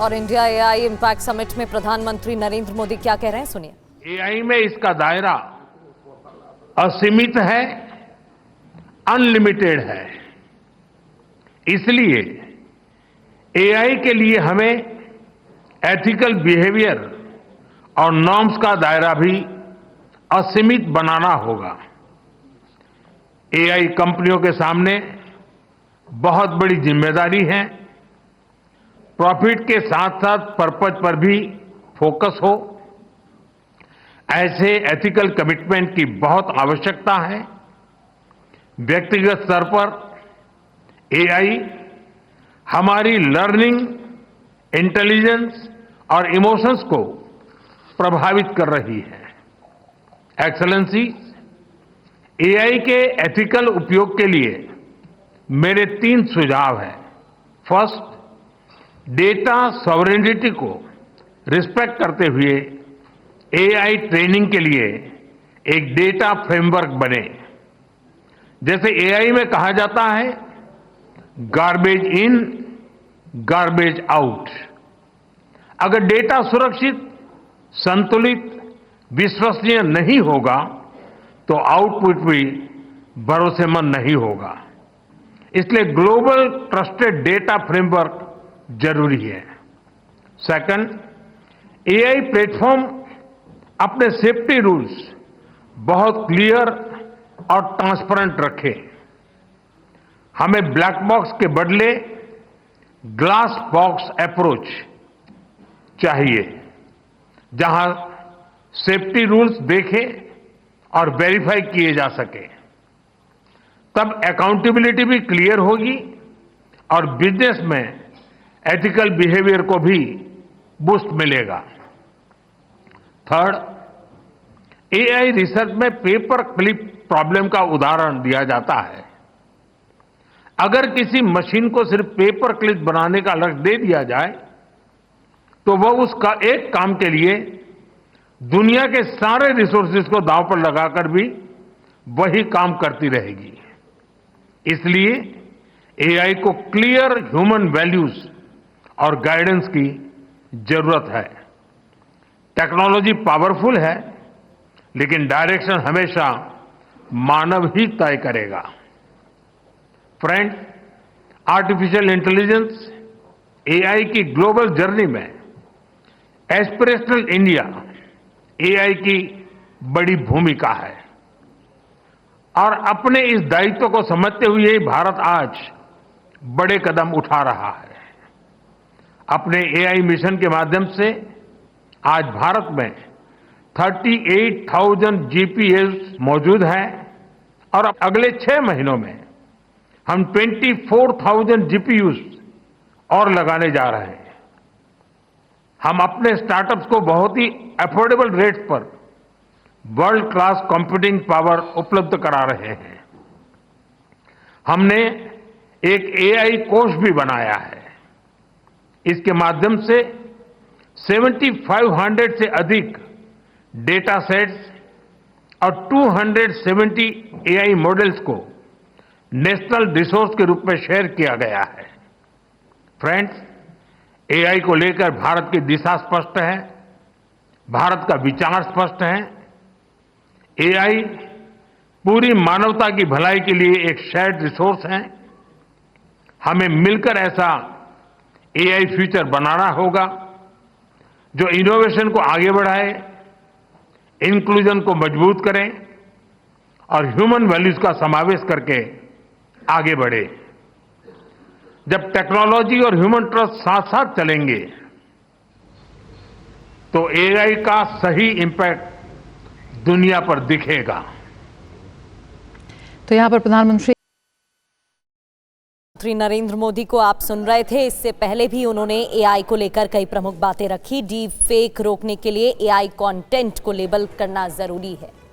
और India AI impact summit में प्रधानमंत्री नरेंद्र मोदी क्या कह रहे हैं, सुनिए। एआई में इसका दायरा असीमित है, अनलिमिटेड है। इसलिए एआई के लिए हमें एथिकल बिहेवियर और नॉर्म्स का दायरा भी असीमित बनाना होगा। एआई कंपनियों के सामने बहुत बड़ी जिम्मेदारी है। प्रॉफिट के साथ साथ पर्पज पर भी फोकस हो, ऐसे एथिकल कमिटमेंट की बहुत आवश्यकता है। व्यक्तिगत स्तर पर एआई हमारी लर्निंग, इंटेलिजेंस और इमोशंस को प्रभावित कर रही है। एक्सेलेंसी, एआई के एथिकल उपयोग के लिए मेरे 3 सुझाव हैं। फर्स्ट, डेटा सॉवरेनिटी को रिस्पेक्ट करते हुए एआई ट्रेनिंग के लिए एक डेटा फ्रेमवर्क बने। जैसे एआई में कहा जाता है, गार्बेज इन, गार्बेज आउट। अगर डेटा सुरक्षित, संतुलित, विश्वसनीय नहीं होगा तो आउटपुट भी भरोसेमंद नहीं होगा। इसलिए ग्लोबल ट्रस्टेड डेटा फ्रेमवर्क जरूरी है। सेकंड, एआई प्लेटफॉर्म अपने सेफ्टी रूल्स बहुत क्लियर और ट्रांसपेरेंट रखे। हमें ब्लैक बॉक्स के बदले ग्लास बॉक्स अप्रोच चाहिए, जहां सेफ्टी रूल्स देखे और वेरीफाई किए जा सके। तब अकाउंटेबिलिटी भी क्लियर होगी और बिजनेस में एथिकल बिहेवियर को भी बूस्ट मिलेगा। थर्ड, एआई रिसर्च में पेपर क्लिप प्रॉब्लम का उदाहरण दिया जाता है। अगर किसी मशीन को सिर्फ पेपर क्लिप बनाने का लक्ष्य दे दिया जाए तो वह उसका एक काम के लिए दुनिया के सारे रिसोर्सेज को दांव पर लगाकर भी वही काम करती रहेगी। इसलिए एआई को क्लियर ह्यूमन वैल्यूज और गाइडेंस की जरूरत है। टेक्नोलॉजी पावरफुल है, लेकिन डायरेक्शन हमेशा मानव ही तय करेगा। फ्रेंड्स, आर्टिफिशियल इंटेलिजेंस, एआई की ग्लोबल जर्नी में एस्पिरेशनल इंडिया एआई की बड़ी भूमिका है और अपने इस दायित्व को समझते हुए भारत आज बड़े कदम उठा रहा है। अपने एआई मिशन के माध्यम से आज भारत में 38,000 जीपीएस मौजूद हैं और अब अगले 6 महीनों में हम 24,000 जीपीयूज और लगाने जा रहे हैं। हम अपने स्टार्टअप्स को बहुत ही अफोर्डेबल रेट्स पर वर्ल्ड क्लास कंप्यूटिंग पावर उपलब्ध करा रहे हैं। हमने एक एआई कोष भी बनाया है। इसके माध्यम से 7,500 से अधिक डेटा सेट्स और 270 एआई मॉडल्स को नेशनल रिसोर्स के रूप में शेयर किया गया है। फ्रेंड्स, एआई को लेकर भारत की दिशा स्पष्ट है, भारत का विचार स्पष्ट है। एआई पूरी मानवता की भलाई के लिए एक शेयर्ड रिसोर्स है। हमें मिलकर ऐसा एआई फ्यूचर बनाना होगा जो इनोवेशन को आगे बढ़ाए, इंक्लूजन को मजबूत करें और ह्यूमन वैल्यूज का समावेश करके आगे बढ़े। जब टेक्नोलॉजी और ह्यूमन ट्रस्ट साथ साथ चलेंगे तो एआई का सही इंपैक्ट दुनिया पर दिखेगा। तो यहां पर प्रधानमंत्री नरेंद्र मोदी को आप सुन रहे थे। इससे पहले भी उन्होंने एआई को लेकर कई प्रमुख बातें रखी। डीप फेक रोकने के लिए एआई कंटेंट को लेबल करना जरूरी है।